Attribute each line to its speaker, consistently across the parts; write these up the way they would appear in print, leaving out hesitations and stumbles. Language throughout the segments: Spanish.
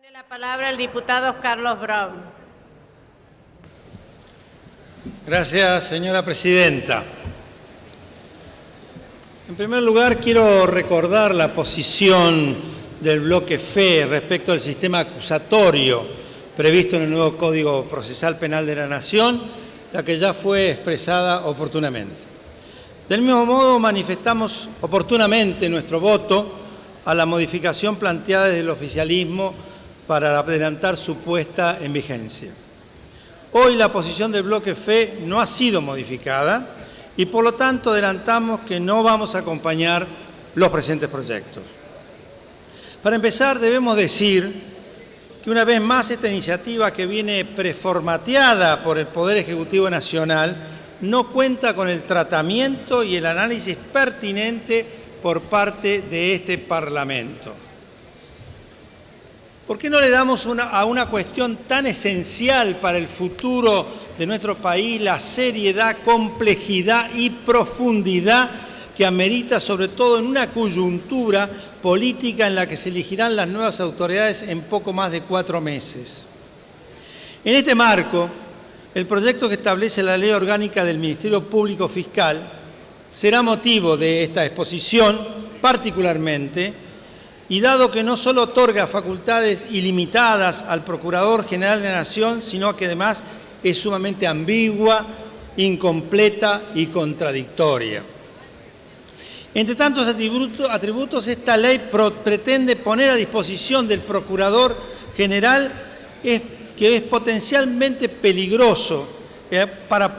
Speaker 1: Tiene la palabra el diputado Carlos Brown.
Speaker 2: Gracias, señora presidenta. En primer lugar, quiero recordar la posición del bloque FE respecto al sistema acusatorio previsto en el nuevo Código Procesal Penal de la Nación, la que ya fue expresada oportunamente. Del mismo modo, manifestamos oportunamente nuestro voto a la modificación planteada desde el oficialismo para adelantar su puesta en vigencia. Hoy la posición del bloque FE no ha sido modificada y por lo tanto adelantamos que no vamos a acompañar los presentes proyectos. Para empezar, debemos decir que una vez más esta iniciativa, que viene preformateada por el Poder Ejecutivo Nacional, no cuenta con el tratamiento y el análisis pertinente por parte de este Parlamento. ¿Por qué no le damos a una cuestión tan esencial para el futuro de nuestro país la seriedad, complejidad y profundidad que amerita, sobre todo en una coyuntura política en la que se elegirán las nuevas autoridades en poco más de 4 meses? En este marco, el proyecto que establece la Ley Orgánica del Ministerio Público Fiscal será motivo de esta exposición particularmente, y dado que no solo otorga facultades ilimitadas al Procurador General de la Nación, sino que además es sumamente ambigua, incompleta y contradictoria. Entre tantos atributos, esta ley pretende poner a disposición del Procurador General que es potencialmente peligroso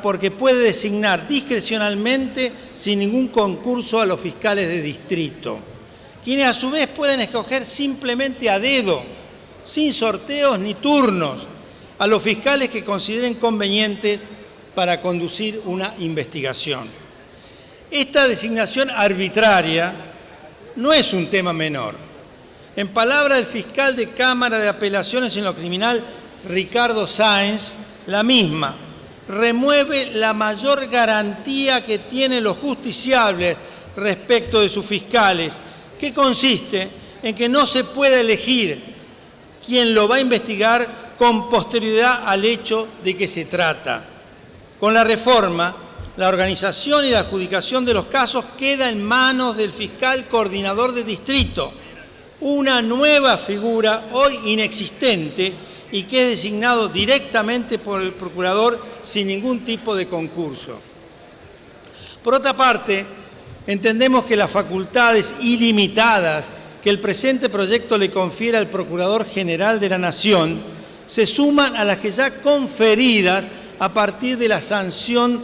Speaker 2: porque puede designar discrecionalmente sin ningún concurso a los fiscales de distrito, quienes a su vez pueden escoger simplemente a dedo, sin sorteos ni turnos, a los fiscales que consideren convenientes para conducir una investigación. Esta designación arbitraria no es un tema menor. En palabras del fiscal de Cámara de Apelaciones en lo Criminal, Ricardo Sáenz, la misma remueve la mayor garantía que tienen los justiciables respecto de sus fiscales, que consiste en que no se puede elegir quién lo va a investigar con posterioridad al hecho de que se trata. Con la reforma, la organización y la adjudicación de los casos queda en manos del fiscal coordinador de distrito, una nueva figura hoy inexistente y que es designado directamente por el procurador sin ningún tipo de concurso. Por otra parte, entendemos que las facultades ilimitadas que el presente proyecto le confiere al Procurador General de la Nación se suman a las que ya conferidas a partir de la sanción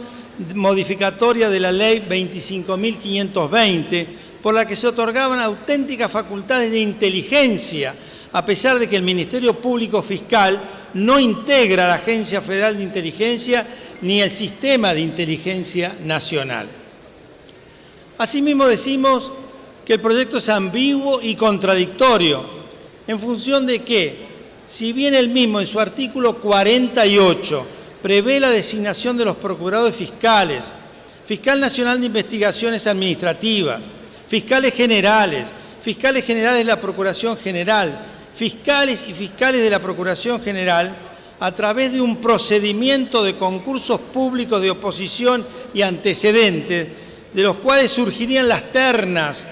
Speaker 2: modificatoria de la Ley 25.520, por la que se otorgaban auténticas facultades de inteligencia, a pesar de que el Ministerio Público Fiscal no integra la Agencia Federal de Inteligencia ni el Sistema de Inteligencia Nacional. Asimismo, decimos que el proyecto es ambiguo y contradictorio, en función de que, si bien el mismo en su artículo 48 prevé la designación de los procuradores fiscales, Fiscal Nacional de Investigaciones Administrativas, fiscales generales de la Procuración General, fiscales y fiscales de la Procuración General, a través de un procedimiento de concursos públicos de oposición y antecedentes, de los cuales surgirían las ternas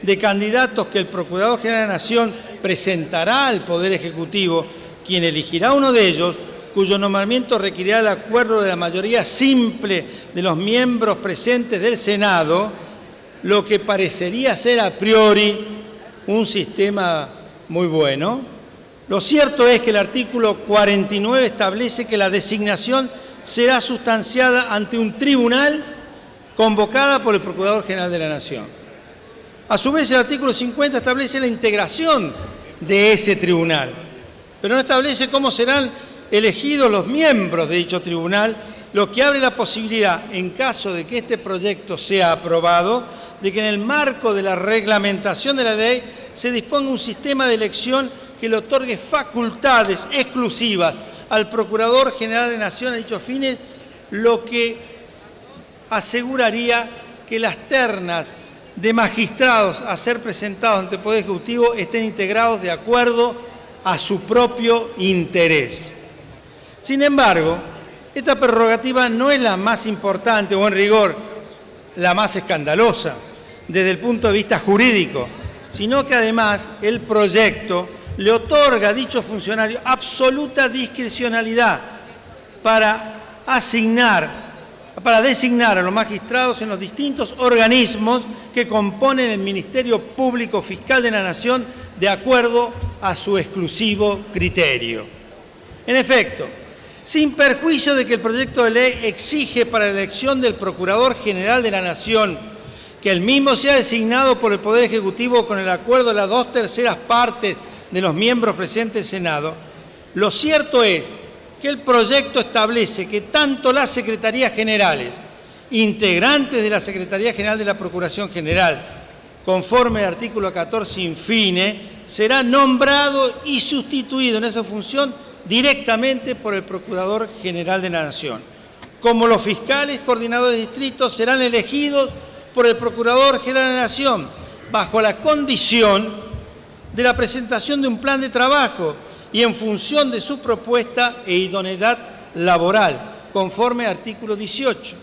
Speaker 2: de candidatos que el Procurador General de la Nación presentará al Poder Ejecutivo, quien elegirá uno de ellos, cuyo nombramiento requerirá el acuerdo de la mayoría simple de los miembros presentes del Senado, lo que parecería ser a priori un sistema muy bueno. Lo cierto es que el artículo 49 establece que la designación será sustanciada ante un tribunal convocada por el Procurador General de la Nación. A su vez, el artículo 50 establece la integración de ese tribunal, pero no establece cómo serán elegidos los miembros de dicho tribunal, lo que abre la posibilidad, en caso de que este proyecto sea aprobado, de que en el marco de la reglamentación de la ley se disponga un sistema de elección que le otorgue facultades exclusivas al Procurador General de la Nación a dichos fines, lo que aseguraría que las ternas de magistrados a ser presentados ante el Poder Ejecutivo estén integrados de acuerdo a su propio interés. Sin embargo, esta prerrogativa no es la más importante o en rigor la más escandalosa desde el punto de vista jurídico, sino que además el proyecto le otorga a dicho funcionario absoluta discrecionalidad para designar a los magistrados en los distintos organismos que componen el Ministerio Público Fiscal de la Nación de acuerdo a su exclusivo criterio. En efecto, sin perjuicio de que el proyecto de ley exige para la elección del Procurador General de la Nación que el mismo sea designado por el Poder Ejecutivo con el acuerdo de las 2/3 partes de los miembros presentes del Senado, lo cierto es que el proyecto establece que tanto las Secretarías Generales, integrantes de la Secretaría General de la Procuración General, conforme al artículo 14 infine, será nombrado y sustituido en esa función directamente por el Procurador General de la Nación. Como los fiscales coordinadores de distrito serán elegidos por el Procurador General de la Nación, bajo la condición de la presentación de un plan de trabajo y en función de su propuesta e idoneidad laboral, conforme al artículo 18,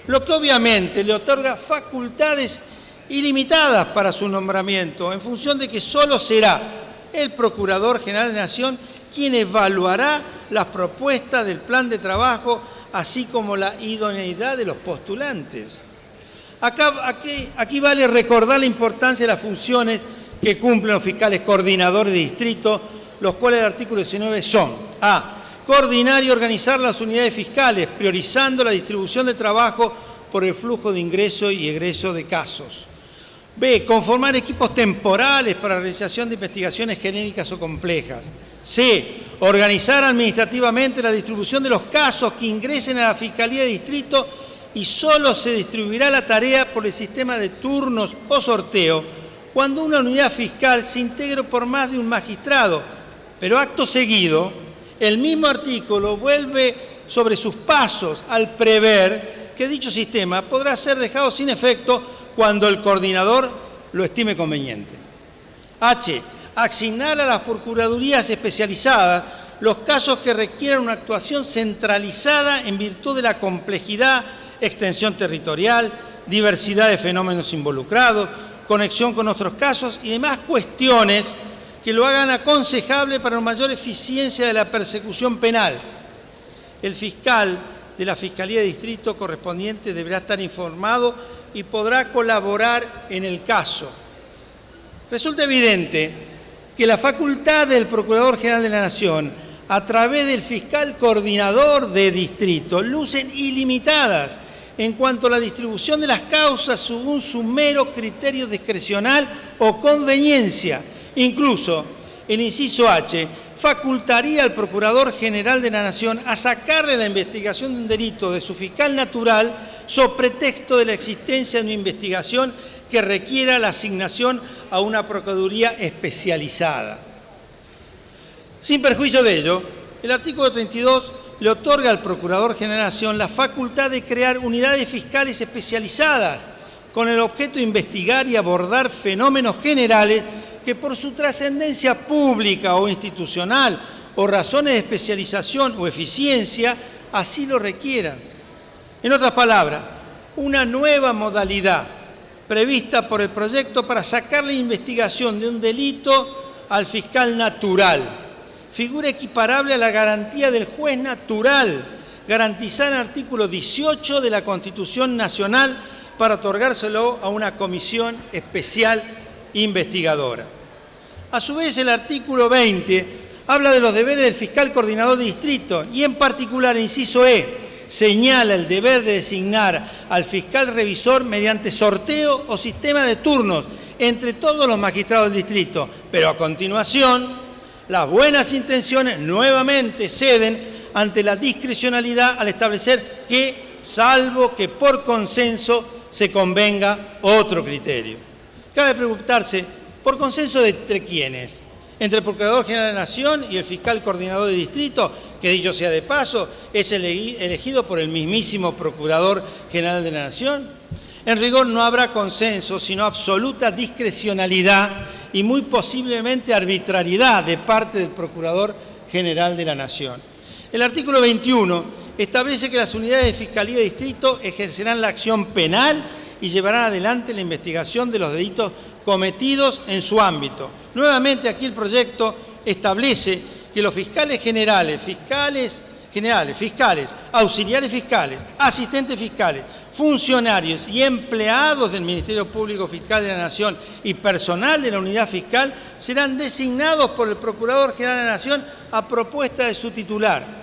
Speaker 2: lo que obviamente le otorga facultades ilimitadas para su nombramiento, en función de que solo será el Procurador General de la Nación quien evaluará las propuestas del plan de trabajo, así como la idoneidad de los postulantes. Aquí vale recordar la importancia de las funciones que cumplen los fiscales coordinadores de distrito, los cuales el artículo 19 son: a. Coordinar y organizar las unidades fiscales, priorizando la distribución de trabajo por el flujo de ingreso y egreso de casos. B. Conformar equipos temporales para la realización de investigaciones genéricas o complejas. C. Organizar administrativamente la distribución de los casos que ingresen a la Fiscalía de Distrito y solo se distribuirá la tarea por el sistema de turnos o sorteo cuando una unidad fiscal se integre por más de un magistrado. Pero acto seguido, el mismo artículo vuelve sobre sus pasos al prever que dicho sistema podrá ser dejado sin efecto cuando el coordinador lo estime conveniente. H. Asignar a las procuradurías especializadas los casos que requieran una actuación centralizada en virtud de la complejidad, extensión territorial, diversidad de fenómenos involucrados, conexión con otros casos y demás cuestiones que lo hagan aconsejable para una mayor eficiencia de la persecución penal. El fiscal de la Fiscalía de Distrito correspondiente deberá estar informado y podrá colaborar en el caso. Resulta evidente que la facultad del Procurador General de la Nación, a través del fiscal coordinador de distrito, lucen ilimitadas en cuanto a la distribución de las causas según su mero criterio discrecional o conveniencia. Incluso, el inciso H facultaría al Procurador General de la Nación a sacarle la investigación de un delito de su fiscal natural sobre pretexto de la existencia de una investigación que requiera la asignación a una procuraduría especializada. Sin perjuicio de ello, el artículo 32 le otorga al Procurador General de la Nación la facultad de crear unidades fiscales especializadas con el objeto de investigar y abordar fenómenos generales que por su trascendencia pública o institucional o razones de especialización o eficiencia así lo requieran. En otras palabras, una nueva modalidad prevista por el proyecto para sacar la investigación de un delito al fiscal natural, figura equiparable a la garantía del juez natural, garantizada en el artículo 18 de la Constitución Nacional para otorgárselo a una comisión especial investigadora. A su vez, el artículo 20 habla de los deberes del fiscal coordinador de distrito y en particular, inciso E, señala el deber de designar al fiscal revisor mediante sorteo o sistema de turnos entre todos los magistrados del distrito, pero a continuación las buenas intenciones nuevamente ceden ante la discrecionalidad al establecer que, salvo que por consenso se convenga otro criterio. Cabe preguntarse, ¿por consenso entre quiénes? ¿Entre el Procurador General de la Nación y el fiscal coordinador de distrito, que dicho sea de paso, es elegido por el mismísimo Procurador General de la Nación? En rigor no habrá consenso, sino absoluta discrecionalidad y muy posiblemente arbitrariedad de parte del Procurador General de la Nación. El artículo 21 establece que las unidades de Fiscalía de Distrito ejercerán la acción penal y llevarán adelante la investigación de los delitos cometidos en su ámbito. Nuevamente aquí el proyecto establece que los fiscales generales, auxiliares fiscales, asistentes fiscales, funcionarios y empleados del Ministerio Público Fiscal de la Nación y personal de la unidad fiscal serán designados por el Procurador General de la Nación a propuesta de su titular.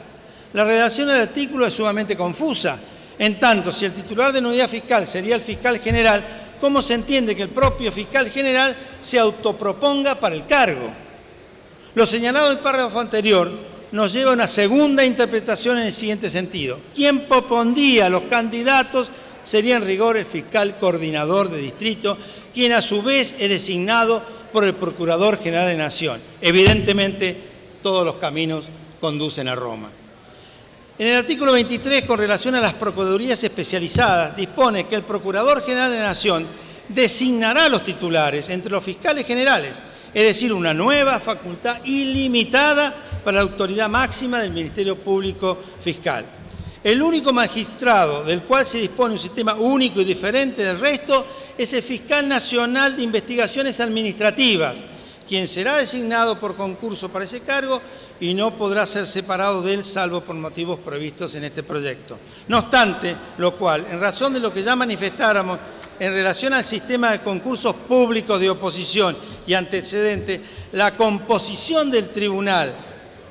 Speaker 2: La redacción del artículo es sumamente confusa. En tanto, si el titular de la unidad fiscal sería el fiscal general, ¿cómo se entiende que el propio fiscal general se autoproponga para el cargo? Lo señalado en el párrafo anterior nos lleva a una segunda interpretación en el siguiente sentido. Quien propondría a los candidatos sería en rigor el fiscal coordinador de distrito, quien a su vez es designado por el Procurador General de la Nación. Evidentemente, todos los caminos conducen a Roma. En el artículo 23, con relación a las procuradurías especializadas, dispone que el Procurador General de la Nación designará a los titulares entre los fiscales generales, es decir, una nueva facultad ilimitada para la autoridad máxima del Ministerio Público Fiscal. El único magistrado del cual se dispone un sistema único y diferente del resto es el Fiscal Nacional de Investigaciones Administrativas, quien será designado por concurso para ese cargo y no podrá ser separado de él salvo por motivos previstos en este proyecto. No obstante, lo cual, en razón de lo que ya manifestáramos en relación al sistema de concursos públicos de oposición y antecedente, la composición del tribunal,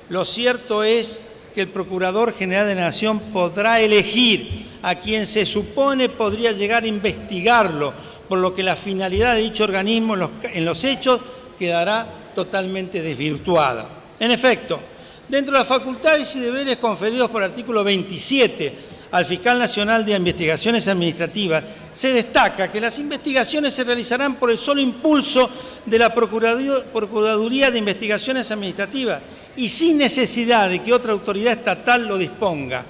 Speaker 2: lo cierto es que el Procurador General de la Nación podrá elegir a quien se supone podría llegar a investigarlo, por lo que la finalidad de dicho organismo en los hechos quedará totalmente desvirtuada. En efecto, dentro de las facultades y deberes conferidos por el artículo 27 al Fiscal Nacional de Investigaciones Administrativas, se destaca que las investigaciones se realizarán por el solo impulso de la Procuraduría de Investigaciones Administrativas y sin necesidad de que otra autoridad estatal lo disponga,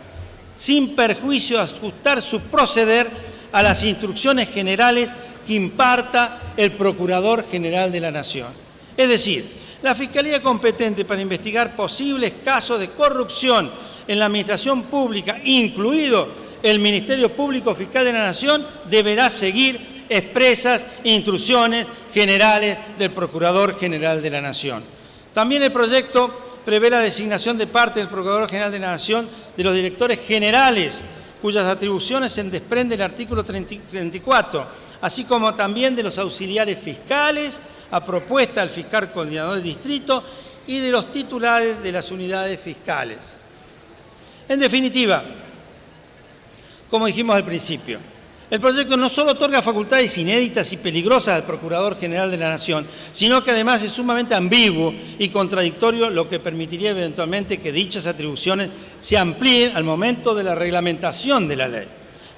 Speaker 2: sin perjuicio de ajustar su proceder a las instrucciones generales que imparta el Procurador General de la Nación. Es decir, la Fiscalía competente para investigar posibles casos de corrupción en la administración pública, incluido el Ministerio Público Fiscal de la Nación, deberá seguir expresas instrucciones generales del Procurador General de la Nación. También el proyecto prevé la designación de parte del Procurador General de la Nación de los directores generales, cuyas atribuciones se desprende del artículo 34, así como también de los auxiliares fiscales, a propuesta del fiscal coordinador del distrito y de los titulares de las unidades fiscales. En definitiva, como dijimos al principio, el proyecto no solo otorga facultades inéditas y peligrosas al Procurador General de la Nación, sino que además es sumamente ambiguo y contradictorio, lo que permitiría eventualmente que dichas atribuciones se amplíen al momento de la reglamentación de la ley.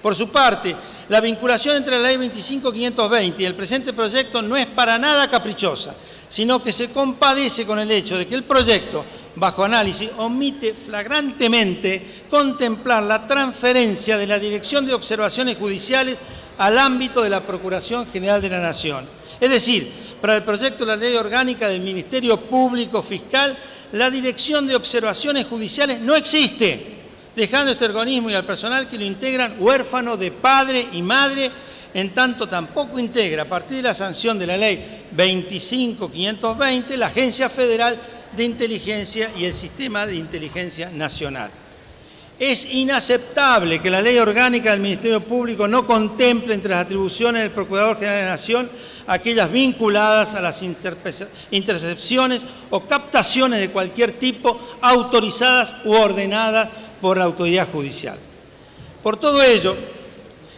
Speaker 2: Por su parte, la vinculación entre la Ley 25.520 y el presente proyecto no es para nada caprichosa, sino que se compadece con el hecho de que el proyecto, bajo análisis, omite flagrantemente contemplar la transferencia de la Dirección de Observaciones Judiciales al ámbito de la Procuración General de la Nación. Es decir, para el proyecto de la Ley Orgánica del Ministerio Público Fiscal, la Dirección de Observaciones Judiciales no existe, dejando este organismo y al personal que lo integran huérfano de padre y madre, en tanto tampoco integra, a partir de la sanción de la Ley 25.520, la Agencia Federal de Inteligencia y el Sistema de Inteligencia Nacional. Es inaceptable que la Ley Orgánica del Ministerio Público no contemple entre las atribuciones del Procurador General de la Nación aquellas vinculadas a las intercepciones o captaciones de cualquier tipo autorizadas u ordenadas por la autoridad judicial. Por todo ello,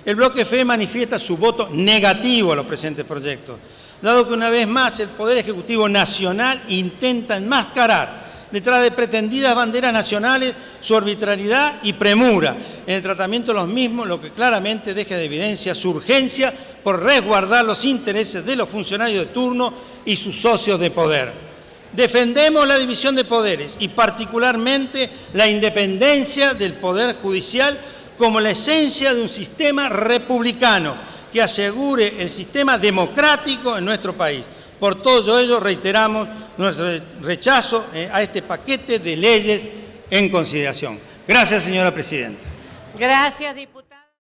Speaker 2: el Bloque FE manifiesta su voto negativo a los presentes proyectos, dado que una vez más el Poder Ejecutivo Nacional intenta enmascarar detrás de pretendidas banderas nacionales su arbitrariedad y premura en el tratamiento de los mismos, lo que claramente deja de evidencia su urgencia por resguardar los intereses de los funcionarios de turno y sus socios de poder. Defendemos la división de poderes y particularmente la independencia del Poder Judicial como la esencia de un sistema republicano que asegure el sistema democrático en nuestro país. Por todo ello reiteramos nuestro rechazo a este paquete de leyes en consideración. Gracias, señora presidenta.
Speaker 1: Gracias, diputado.